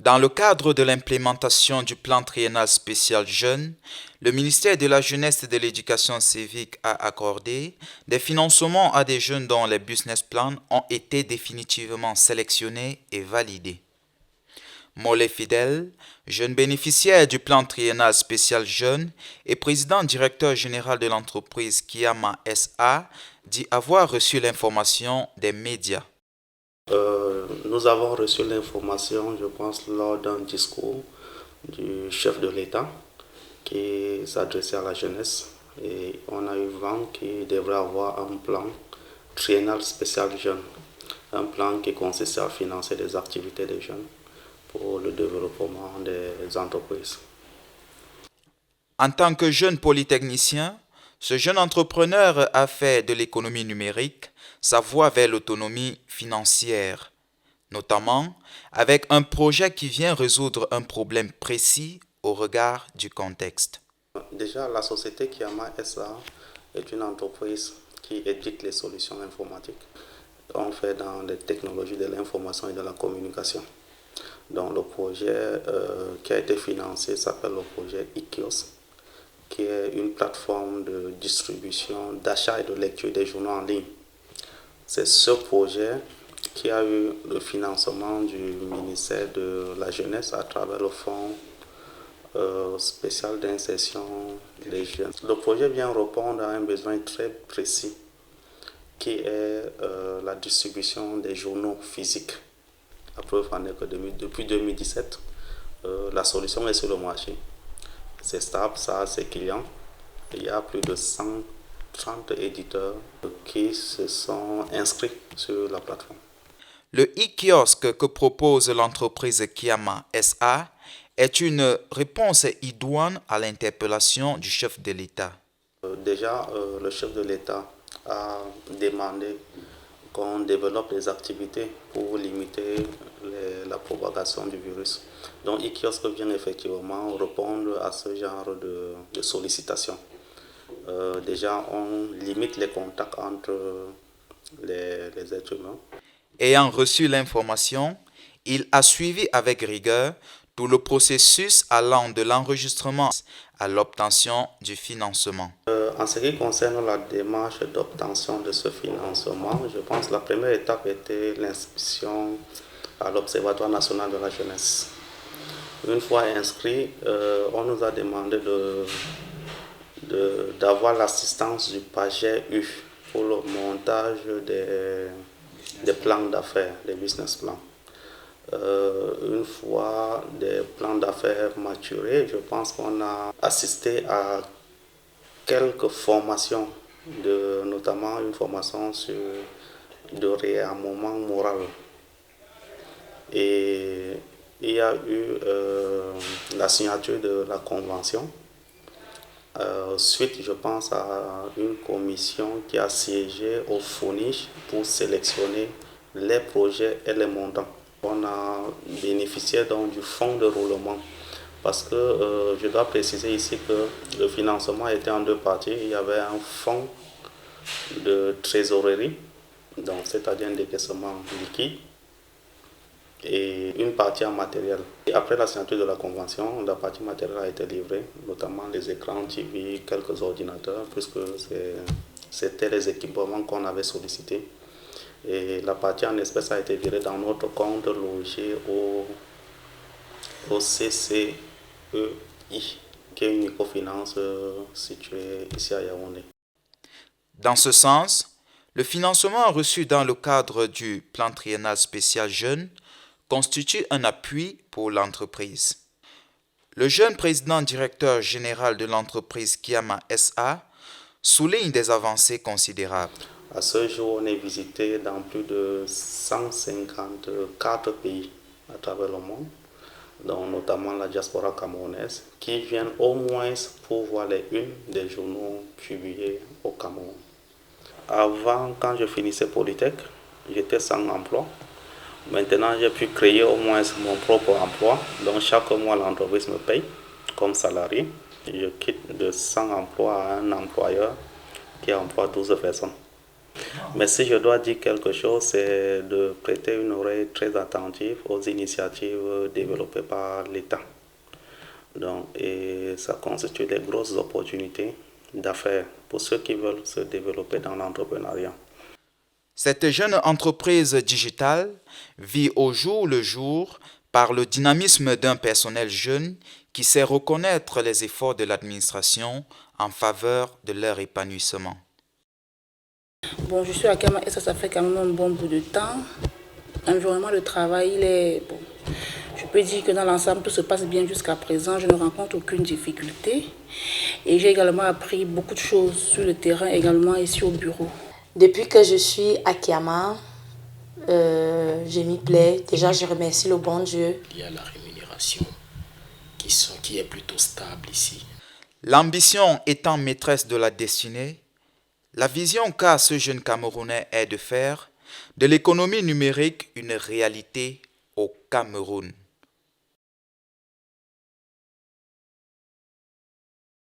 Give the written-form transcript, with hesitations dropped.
Dans le cadre de l'implémentation du plan triennal spécial jeunes, le ministère de la Jeunesse et de l'Éducation civique a accordé des financements à des jeunes dont les business plans ont été définitivement sélectionnés et validés. Mollet Fidel, jeune bénéficiaire du plan triennal spécial jeunes et président directeur général de l'entreprise Kiama SA, dit avoir reçu l'information des médias. Nous avons reçu l'information, je pense, lors d'un discours du chef de l'État qui s'adressait à la jeunesse. Et on a eu vent qu'il devrait avoir un plan triennal spécial jeune, un plan qui consiste à financer des activités des jeunes pour le développement des entreprises. En tant que jeune polytechnicien, ce jeune entrepreneur a fait de l'économie numérique sa voie vers l'autonomie financière, notamment avec un projet qui vient résoudre un problème précis au regard du contexte. Déjà, la société Kiama SA est une entreprise qui édite les solutions informatiques. On fait dans les technologies de l'information et de la communication. Donc le projet qui a été financé s'appelle le projet e-Kiosk, qui est une plateforme de distribution, d'achat et de lecture des journaux en ligne. C'est ce projet qui a eu le financement du ministère de la Jeunesse à travers le fonds spécial d'insertion des jeunes. Le projet vient répondre à un besoin très précis qui est la distribution des journaux physiques. La preuve en est que depuis 2017, la solution est sur le marché. C'est stable, ça a ses clients. Il y a plus de 130 éditeurs qui se sont inscrits sur la plateforme. Le e-kiosque que propose l'entreprise Kiama SA est une réponse idoine à l'interpellation du chef de l'État. Déjà, le chef de l'État a demandé qu'on développe des activités pour limiter la propagation du virus. Donc, e-kiosque vient effectivement répondre à ce genre de sollicitation. Déjà, on limite les contacts entre les êtres humains. Ayant reçu l'information, il a suivi avec rigueur tout le processus allant de l'enregistrement à l'obtention du financement. En ce qui concerne la démarche d'obtention de ce financement, je pense que la première étape était l'inscription à l'Observatoire national de la jeunesse. Une fois inscrit, on nous a demandé d'avoir l'assistance du PAGEU pour le montage des plans d'affaires, des business plans. Une fois des plans d'affaires maturés, je pense qu'on a assisté à quelques formations, notamment une formation sur le réarmement moral. Et il y a eu la signature de la convention. Suite, je pense, à une commission qui a siégé au FONIJ pour sélectionner les projets et les montants. On a bénéficié donc du fonds de roulement parce que je dois préciser ici que le financement était en deux parties. Il y avait un fonds de trésorerie, donc c'est-à-dire un décaissement liquide, et une partie en matériel. Et après la signature de la convention, la partie matérielle a été livrée, notamment les écrans TV, quelques ordinateurs, puisque c'était les équipements qu'on avait sollicités. Et la partie en espèces a été virée dans notre compte logé au CCEI, qui est une microfinance située ici à Yaoundé. Dans ce sens, le financement reçu dans le cadre du plan triennal spécial jeunes constitue un appui pour l'entreprise. Le jeune président directeur général de l'entreprise Kiama SA souligne des avancées considérables. À ce jour, on est visité dans plus de 154 pays à travers le monde, dont notamment la diaspora camerounaise, qui viennent au moins pour voir les unes des journaux publiés au Cameroun. Avant, quand je finissais Polytech, j'étais sans emploi. Maintenant, j'ai pu créer au moins mon propre emploi. Donc, chaque mois, l'entreprise me paye comme salarié. Je quitte de 100 emplois à un employeur qui emploie 12 personnes. Mais si je dois dire quelque chose, c'est de prêter une oreille très attentive aux initiatives développées par l'État. Donc, et ça constitue des grosses opportunités d'affaires pour ceux qui veulent se développer dans l'entrepreneuriat. Cette jeune entreprise digitale vit au jour le jour par le dynamisme d'un personnel jeune qui sait reconnaître les efforts de l'administration en faveur de leur épanouissement. Bon, je suis à Kama et ça fait quand même un bon bout de temps. L'environnement de travail, il est bon. Je peux dire que dans l'ensemble, tout se passe bien jusqu'à présent. Je ne rencontre aucune difficulté. Et j'ai également appris beaucoup de choses sur le terrain, également ici au bureau. Depuis que je suis à Kiama, je m'y plais. Déjà, je remercie le bon Dieu. Il y a la rémunération qui est plutôt stable ici. L'ambition étant maîtresse de la destinée, la vision qu'a ce jeune Camerounais est de faire de l'économie numérique une réalité au Cameroun.